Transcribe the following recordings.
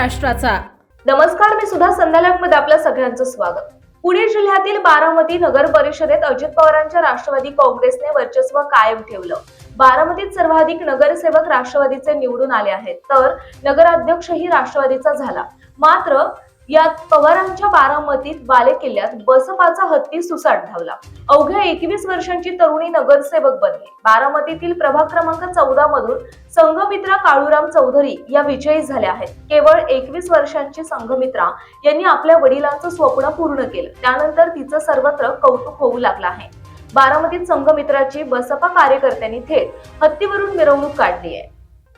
महाराष्ट्राचा. नमस्कार, मी सुद्धा संध्याकाळमध्ये आपल्या सगळ्यांचं स्वागत. पुणे जिल्ह्यातील बारामती नगर परिषदेत अजित पवारांच्या राष्ट्रवादी काँग्रेसने वर्चस्व कायम ठेवलं. बारामतीत सर्वाधिक नगरसेवक राष्ट्रवादीचे निवडून आले आहेत, तर नगराध्यक्षही राष्ट्रवादीचा झाला. मात्र यात पवारांच्या बारामतीत बालेकिल्ल्यात बसपाचा हत्ती सुसाट धावला. अवघ्या 21 वर्षांची तरुणी नगरसेवक बनली. बारामतीतील प्रभाग क्रमांक 14 मधून संघमित्रा काळूराम चौधरी या विजयी झाल्या आहेत. केवळ 21 वर्षांची संघमित्रा यांनी आपल्या वडिलांचं स्वप्न पूर्ण केलं. त्यानंतर तिचं सर्वत्र कौतुक होऊ लागलं आहे. बारामतीत संघमित्राची बसपा कार्यकर्त्यांनी थेट हत्तीवरून मिरवणूक काढली आहे.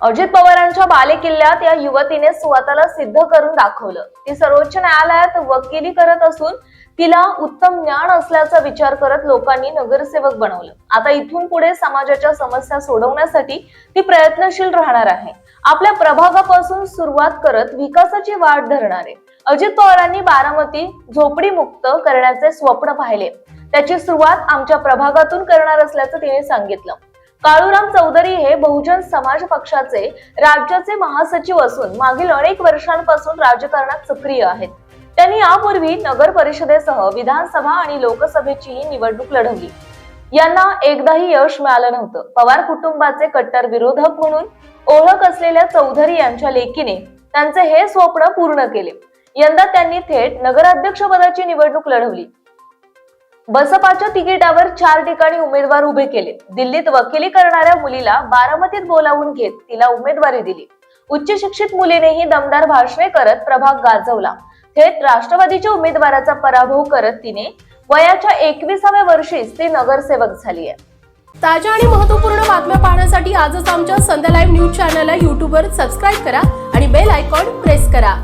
अजित पवारांच्या बालेकिल्ल्यात या युवतीने स्वतःला सिद्ध करून दाखवलं. ती सर्वोच्च न्यायालयात वकिली करत असून तिला उत्तम ज्ञान असल्याचा विचार करत लोकांनी नगरसेवक बनवलं. आता इथून पुढे समाजाच्या समस्या सोडवण्यासाठी ती प्रयत्नशील राहणार आहे. आपल्या प्रभागापासून सुरुवात करत विकासाची वाट धरणार आहे. अजित पवारांनी बारामती झोपडीमुक्त करण्याचे स्वप्न पाहिले. त्याची सुरुवात आमच्या प्रभागातून करणार असल्याचं तिने सांगितलं. काळूराम चौधरी हे बहुजन समाज पक्षाचे राज्याचे महासचिव असून मागील अनेक वर्षांपासून राजकारणात सक्रिय आहेत. त्यांनी यापूर्वी नगर परिषदेसह विधानसभा आणि लोकसभेचीही निवडणूक लढवली. यांना एकदाही यश मिळालं नव्हतं. पवार कुटुंबाचे कट्टर विरोधक म्हणून ओळख असलेल्या चौधरी यांच्या लेकीने त्यांचे हे स्वप्न पूर्ण केले. यंदा त्यांनी थेट नगराध्यक्षपदाची निवडणूक लढवली. बसपाच्या तिकिटावर 4 ठिकाणी उमेदवार उभे केले. दिल्लीत वकिली करणाऱ्या मुलीला बारामतीत बोलावून घेत तिला उमेदवारी दिली. उच्च शिक्षित मुलीनेही दमदार भाषणे करत प्रभाग गाजवला. थेट राष्ट्रवादीच्या उमेदवाराचा पराभव करत तिने वयाच्या 21व्या वर्षीच ती नगरसेवक झाली आहे. ताज्या आणि महत्त्वपूर्ण बातम्या पाहण्यासाठी आजच आमच्या संध्या लाईव्ह न्यूज चॅनलला YouTube वर सबस्क्राईब करा आणि बेल आयकॉन प्रेस करा.